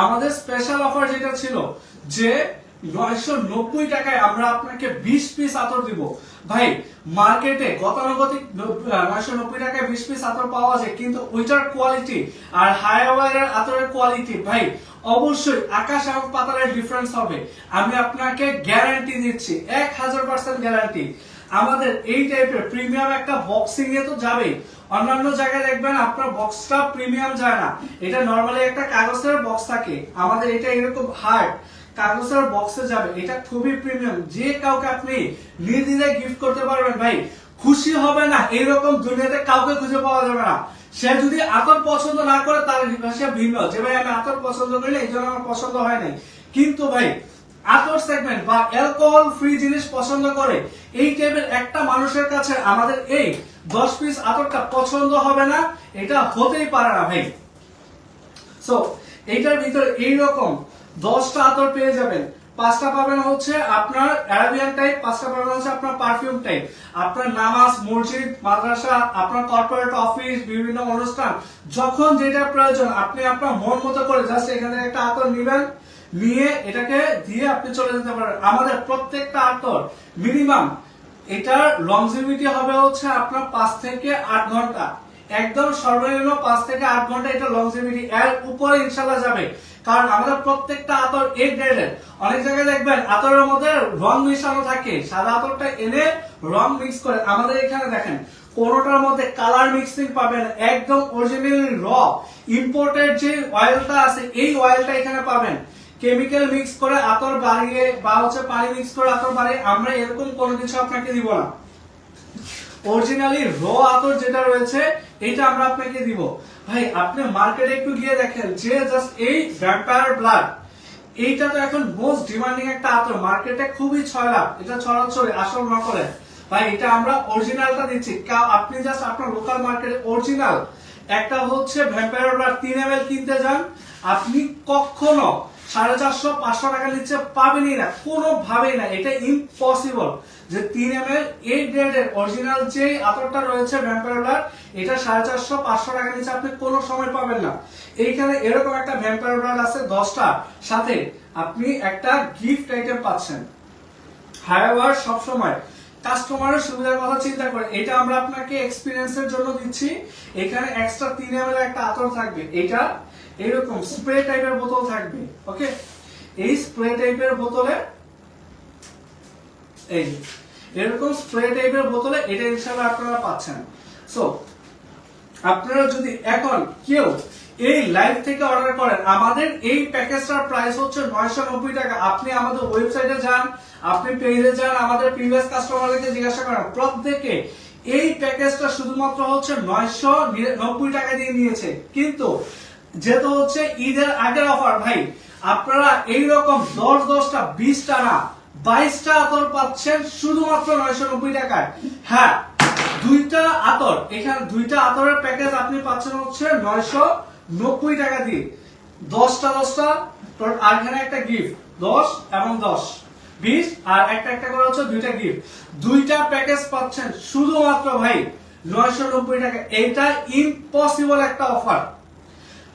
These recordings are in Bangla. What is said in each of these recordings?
আমাদের স্পেশাল অফার যেটা ছিল যে 990 টাকায় আমরা আপনাকে 20 পিস আতর দিব। ভাই মার্কেটে গতানুগতিক 990 টাকায় 20 পিস আতর পাওয়া যায়, কিন্তু ওইটার কোয়ালিটি আর হায়াওয়ারের আতরের কোয়ালিটি ভাই অবশ্যই আকাশ এবং পাতালের ডিফারেন্স হবে। আমি আপনাকে গ্যারান্টি দিচ্ছি, 1000% গ্যারান্টি। আমাদের এই টাইপের প্রিমিয়াম একটা বক্সিং এ তো যাবে, অন্যান্য জায়গায় দেখবেন আপনার বক্সটা প্রিমিয়াম যায় না, এটা নরমালি একটা কাগজের বক্স থাকে, আমাদের এটা এরকম হার্ড কাগজের বক্সে যাবে, এটা খুবই প্রিমিয়াম, যে কাউকে আপনি নির্দ্বিধায় গিফট করতে পারবেন। ভাই খুশি হবে না এরকম দুনিয়াতে কাউকে খুঁজে পাওয়া যাবে না। সে যদি আতর পছন্দ না করে তার ভাষা ভিন্ন, যে ভাই আমি আতর পছন্দ করি না এই জন্য আমার পছন্দ হয় নাই, কিন্তু ভাই আতর সেগমেন্ট বা অ্যালকোহল ফ্রি জিনিস পছন্দ করে এই টাইপের একটা মানুষের কাছে আমাদের এই 10 পিস আতরটা পছন্দ হবে না, এটা হতেই পারে না ভাই। সো এইটার ভিতরে এইরকম 10টা আতর পেয়ে যাবেন। 5টা পাবেন হচ্ছে আপনার অ্যারাবিয়ান টাইপ, 5টা পাবেন হচ্ছে আপনার পারফিউম টাইপ। আপনার নামাজ, মসজিদ, মাদ্রাসা, আপনার কর্পোরেট অফিস, বিভিন্ন অনুষ্ঠান, যখন যেটা প্রয়োজন আপনি আপনার মন মতো করে জাস্ট এখানে একটা আতর নেবেন, নিয়ে এটাকে দিয়ে আপনি চলে যেতে পারেন। আমাদের প্রত্যেকটা আতর মিনিমাম এটার লংজিভিটি হবে হচ্ছে আপনার 5 থেকে 8 ঘন্টা, একদম সর্বনিম্ন 5 থেকে 8 ঘন্টা এটা লংজিভিটি, এর উপরে ইনশাআল্লাহ যাবে। কারণ আমাদের প্রত্যেকটা আতর এ গ্রেডের। অনেক জায়গায় দেখবেন আতরের মধ্যে রং মিশানো থাকে, সাদা আতরটা এনে রং মিক্স করে, আমাদের এখানে দেখেন কোনোটার মধ্যে কালার মিক্সিং পাবেন, একদম অরিজিনালি র ইম্পোর্টেড যে অয়েলটা আছে এই অয়েলটা এখানে পাবেন। কেমিক্যাল মিক্স করে আতর বাড়িয়ে বা হচ্ছে পানি মিক্স করে আতর বাড়িয়ে আমরা এরকম কোনো কিছু আপনাকে দিব না। অরিজিনালি র আতর যেটা রয়েছে এটা আমরা আপনাকে দিব। ভাই আপনি মার্কেটে একটু গিয়ে দেখেন যে জাস্ট এই ভ্যাম্পায়ার ব্লাড, এইটা তো এখন মোস্ট ডিমান্ডিং একটা আতর, মার্কেটে খুবই ছয়লাভ, এটা ছড়াছড়ি আসল না করে। ভাই এটা আমরা অরিজিনালটা দিচ্ছি, আপনি জাস্ট আপনার লোকাল মার্কেটে অরিজিনাল একটা হচ্ছে ভ্যাম্পায়ার ব্লাড 3 ml কিনতে যান, আপনি কখনো 450-500 টাকা নিচে পাবেনই না, কোনোভাবেই না, এটা ইম্পসিবল। যে 3 ml এ গ্রেডের অরিজিনাল যে আতরটা রয়েছে ভ্যাম্পায়ার ব্লাড, এটা 450-500 টাকা নিচে আপনি কোনো সময় পাবেন না। এইখানে এরকম একটা ভ্যাম্পায়ার ব্লাড আছে 10টা, সাথে আপনি একটা গিফট আইটেম পাচ্ছেন। হায়াওয়ার সবসময় কাস্টমারের সুবিধার কথা চিন্তা করে এটা আমরা আপনাকে এক্সপিরিয়েন্সের জন্য দিচ্ছি। এখানে এক্সট্রা 3 ml একটা আতর থাকবে, এটা এরকম স্প্রে টাইপের বোতল থাকবে। ওকে, এই স্প্রে টাইপের বোতলে এই এরকম স্প্রে টাইপের বোতলে এটা ইনশাআল্লাহ আপনারা পাচ্ছেন। সো আপনারা যদি এখন কেউ এই লাইভ থেকে অর্ডার করেন, আমাদের এই প্যাকেজটার প্রাইস হচ্ছে 990 টাকা। আপনি আমাদের ওয়েবসাইটে যান, আপনি পেজে যান, আমাদের প্রিভিয়াস কাস্টমারদেরকে জিজ্ঞাসা করেন, প্রত্যেকে এই প্যাকেজটা শুধুমাত্র হচ্ছে 990 টাকা দিয়ে নিয়েছে। কিন্তু যেহেতু হচ্ছে ঈদের আগের অফার, ভাই আপনারা এইরকম 10-10টা 20টা না 22টা আতর পাচ্ছেন শুধুমাত্র 990 টাকায়। হ্যাঁ, 2টা আতর, এখানে 2টা আতরের প্যাকেজ আপনি পাচ্ছেন হচ্ছে 990 টাকা দিয়ে, 10টা আর এখানে একটা গিফট 10 এবং 10 20 আর একটা করে হচ্ছে 2টা গিফট, 2টা প্যাকেজ পাচ্ছেন শুধুমাত্র ভাই 990 টাকা। এটা ইম্পসিবল একটা অফার।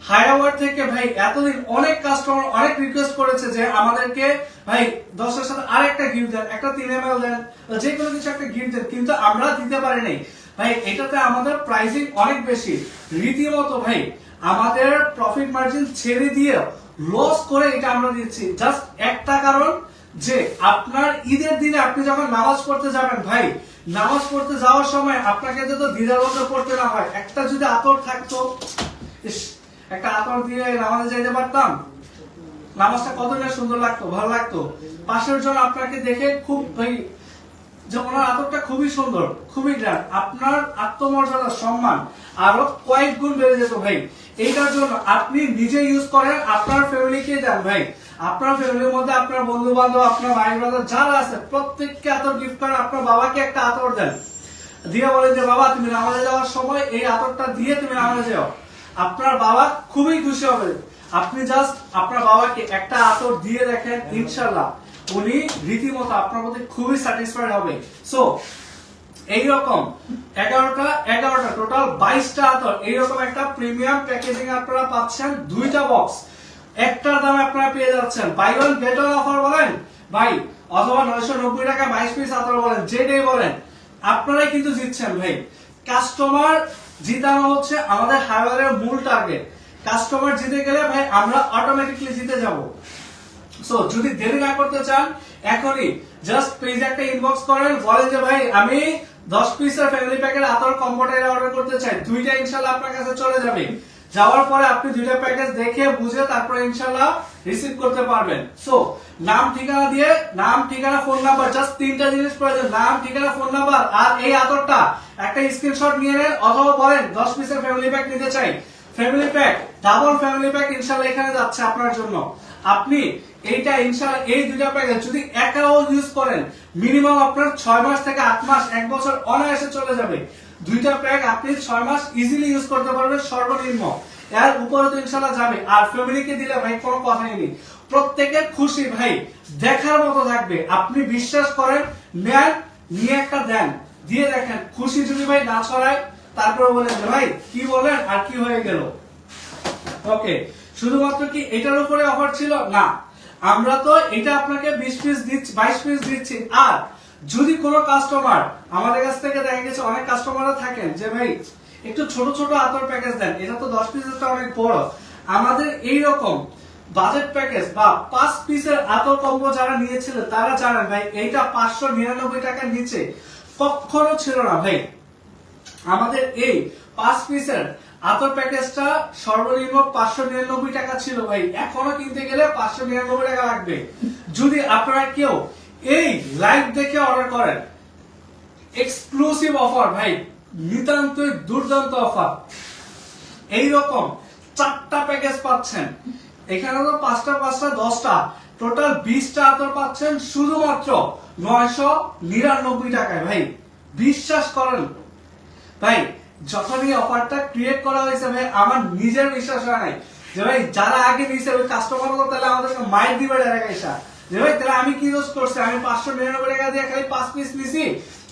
হায়াওয়ার থেকে ভাই এতদিন অনেক কাস্টমার অনেক রিকোয়েস্ট করেছে যে আমাদেরকে ভাই 10টার সাথে আরেকটা গিফট দেন, একটা 3 ml দেন, যে কোনো কিছু একটা গিফট দেন, কিন্তু আমরা দিতে পারি নাই ভাই। এটাতে আমাদের প্রাইসিং অনেক বেশি, রীতিমতো ভাই আমাদের প্রফিট মার্জিন ছেড়ে দিয়ে লস করে এটা আমরা দিচ্ছি। জাস্ট একটা কারণ যে আপনার ঈদের দিনে আপনি যখন নামাজ পড়তে যাবেন, ভাই নামাজ পড়তে যাওয়ার সময় আপনাকে যদি দ্বিধাদ্বন্দ্ব পড়তে না হয়, একটা যদি আতর থাকতো, একটা আতর দিয়ে নামাজে যাইতে পারতাম, নামাজটা কতটা সুন্দর লাগতো, ভালো লাগতো। পাশের জন আপনাকে দেখে খুব ভাই যে ওনার আতরটা খুবই সুন্দর, খুবই গ্র্যান্ড, আপনার আত্মমর্যাদা সম্মান আরো কয়েক গুণ বেড়ে যেত ভাই। এইটার জন্য আপনি নিজে ইউজ করেন, আপনার ফ্যামিলিকে দেন ভাই, আপনার ফ্যামিলির মধ্যে আপনার বন্ধু বান্ধব, আপনার ভাই ব্রাদার যারা আছে প্রত্যেককে আতর গিফট করেন। আপনার বাবাকে একটা আতর দেন, দিয়ে বলেন যে বাবা তুমি নামাজে যাওয়ার সময় এই আতরটা দিয়ে তুমি নামাজে যাও, আপনার বাবা খুবই খুশি হবে। আপনি জাস্ট আপনার বাবাকে একটা আতর দিয়ে দেখেন, ইনশাআল্লাহ উনি রীতিমতো আপনার মধ্যে খুবই স্যাটিসফাইড হবে। সো এইরকম 11টা টোটাল 22টা আতর এইরকম একটা প্রিমিয়াম প্যাকেজিং আপনারা পাচ্ছেন, 2টা বক্স একটার দামে আপনারা পেয়ে যাচ্ছেন। Buy one get one offer বলেন ভাই, অথবা 990 টাকা 22 পিস আতর বলেন, যেটাই বলেন আপনারাই কিন্তু জিতছেন ভাই। কাস্টমার জিতানো হচ্ছে আমাদের হাইওয়ারের মূল টার্গেট। কাস্টমার জিতে গেলে ভাই আমরা অটোমেটিকলি জিতে যাব। সো যদি দেরি না করতে চান, এখনই জাস্ট পেজে একটা ইনবক্স করেন, বলেন যে ভাই আমি 10 পিসের ফ্যামিলি প্যাকের আতর কম্বোটাইল অর্ডার করতে চাই, দুইটা ইনশাআল্লাহ আপনার কাছে চলে যাবে। যাওয়ার পরে আপনি দুইটা প্যাকেজ দেখে বুঝে তারপরে ইনশাআল্লাহ রিসিভ করতে পারবেন। সো নাম ঠিকানা দিয়ে, নাম ঠিকানা ফোন নাম্বার, জাস্ট তিনটা জিনিস প্রয়োজন, নাম ঠিকানা ফোন নাম্বার আর এই আতরটা একটা স্ক্রিনশট নিয়ে নেন, অথবা বলেন 10 পিসের ফ্যামিলি প্যাক নিতে চাই। Family pack, double family pack ইনশাআল্লাহ এখানে যাচ্ছে আপনার জন্য। আপনি এইটা ইনশাআল্লাহ এই দুইটা প্যাকেজ যদি একাও ইউজ করেন, মিনিমাম আপনার 6 মাস থেকে 8 মাস 1 বছর অনায়াসে চলে যাবে। দুইটা প্যাক আপনি 6 মাস ইজিলি ইউজ করতে পারবেন সর্বনিম্ন, এর উপরে তো ইনশাআল্লাহ যাবে। আর ফ্যামিলিকে দিলে ভাই কোনো কথাই নেই, প্রত্যেকের খুশি ভাই দেখার মতো থাকবে। আপনি বিশ্বাস করেন, নেন, নিয়ে একটা দেন, দিয়ে দেখেন, খুশি যদি ভাই না ছড়ায় তারপরে বলেন যে ভাই কি বলেন আর কি হয়ে গেল। ওকে, শুধুমাত্র কি এটার উপরে অফার ছিল না, আমরা তো এটা আপনাকে 20 পিস দিচ্ছি, 22 পিস দিচ্ছি। আর যদি কোনো কাস্টমার আমাদের কাছ থেকে দেখা গেছে, অনেক কাস্টমাররা থাকেন যে ভাই একটু ছোট ছোট আতর প্যাকেজ দেন, এটা তো 10 পিসেরটা অনেক বড়। আমাদের এই রকম বাজেট প্যাকেজ বা 5 পিসের আতর কম্বো যারা নিয়েছিলেন তারা জানেন ভাই এইটা 599 টাকার নিচে কখনো ছিল না ভাই। আমাদের এই 5 পিসের আতর প্যাকেজটা সর্বনিম্ন 599 টাকা ছিল ভাই, এখনো কিনতে গেলে 599 টাকা লাগবে। যদি আপনারা কেউ এই লাইভ দেখে অর্ডার করেন, এক্সক্লুসিভ অফার ভাই, নিতান্ত দুর্দান্ত অফার। এইরকম 4টা প্যাকেজ পাচ্ছেন, এখানে তো 5টা 5টা 10টা, টোটাল 20টা আতর পাচ্ছেন শুধুমাত্র 999 টাকায় ভাই। বিশ্বাস করেন ভাই, যখন এই অফারটা ক্রিয়েট করা হয়েছে ভাই আমার নিজের বিশ্বাস হয় নাই যে ভাই যারা আগে নিয়েছে ওই কাস্টমার তাহলে আমাদেরকে মাইর দিবে ডাইরেক্ট এসা, যে ভাই তাহলে আমি কি দোষ করছি, আমি 599 টাকা দিয়ে খালি 5 পিস নিছি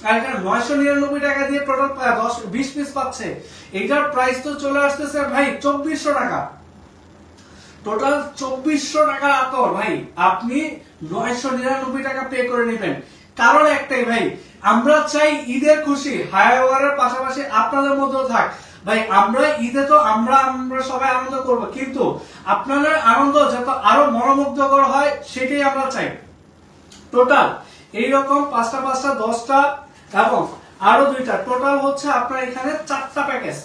আর এখানে 999 টাকা দিয়ে টোটাল 20 পিস পাচ্ছে। এটার প্রাইস তো চলে আসতেছে ভাই 2400 টাকা, টোটাল 2400 টাকার আতর ভাই আপনি 999 টাকা পে করে নেবেন। কারণ একটাই ভাই, আমরা চাই ঈদের খুশি হাইওয়ারের পাশাপাশি আপনাদের মধ্যেও থাক ভাই। আমরা ঈদে তো আমরা সবাই আনন্দ করব, কিন্তু আপনাদের আনন্দ যত আরো মনোমুগ্ধকর হয় সেটাই আমরা চাই। টোটাল এইরকম 5টা 5টা 10টা এবং আরো 2টা, টোটাল হচ্ছে আপনার এখানে 4টা প্যাকেজ।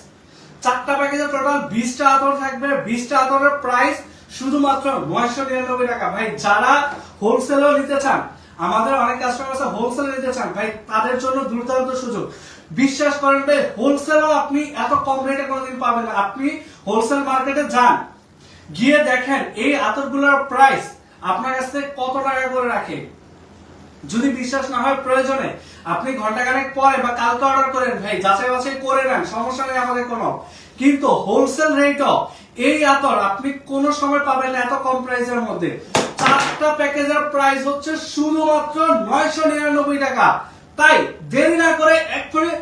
4টা প্যাকেজে টোটাল 20টা আতর থাকবে। 20টা আতরের প্রাইস শুধুমাত্র 999 টাকা ভাই। যারা হোলসেলও নিতে চান, আমাদের অনেক কাস্টমার আছে হোলসেল নিতে চান ভাই, তাদের জন্য দুর্দান্ত সুযোগ। বিশ্বাস করেন ভাই, হোলসেলও আপনি এত কম রেটে কোনোদিন পাবেন না। আপনি হোলসেল মার্কেটে যান, গিয়ে দেখেন এই আতরগুলোর প্রাইস আপনার কাছ থেকে কত টাকা করে রাখে। যদি বিশ্বাস না হয় প্রয়োজনে আপনি ঘন্টাখানেক পরে বা কালকে অর্ডার করেন ভাই, যাচাই বাছাই করে নেন, সমস্যা নেই আমাদের কোনো। কিন্তু হোলসেল রেটও এই আতর আপনি কোন সময় পাবেন না এত কম প্রাইসের মধ্যে। 4টা প্যাকেজের প্রাইস হচ্ছে শুধুমাত্র 999 টাকা। তাই দেরি না করে এক্ষুনি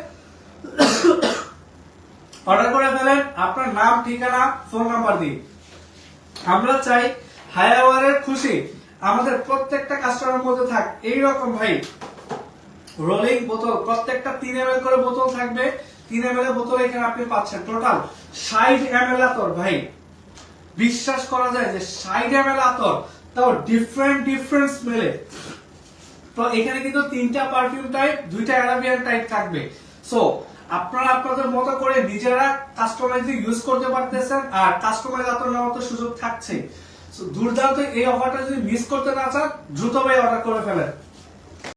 অর্ডার করে ফেলেন, আপনার নাম ঠিকানা ফোন নাম্বার দিন। আমরা চাই হাইওয়ারের খুশি আমাদের প্রত্যেকটা কাস্টমারের মধ্যে থাক। এইরকম ভাই রোলিং বোতল, প্রত্যেকটা 3 ml করে বোতল থাকবে। 3 ml বোতল এখানে আপনি পাচ্ছেন টোটাল 60 ml আতর ভাই। বিশ্বাস করা যায় যে 60 ml আতর, তাও ডিফারেন্ট স্মেলে। তো এখানে কিন্তু 3টা পারফিউম টাইপ, 2টা অ্যারাবিয়ান টাইপ থাকবে। সো আপনারা আপনাদের মতো করে নিজেরা কাস্টমাইজ ইউজ করতে পারতেছেন, আর কাস্টমাইজ আতর নেওয়ার তো সুযোগ থাকছে। দুর্দান্ত এই অফারটা যদি মিস করতে না চান, দ্রুত ভাই অর্ডার করে ফেলেন।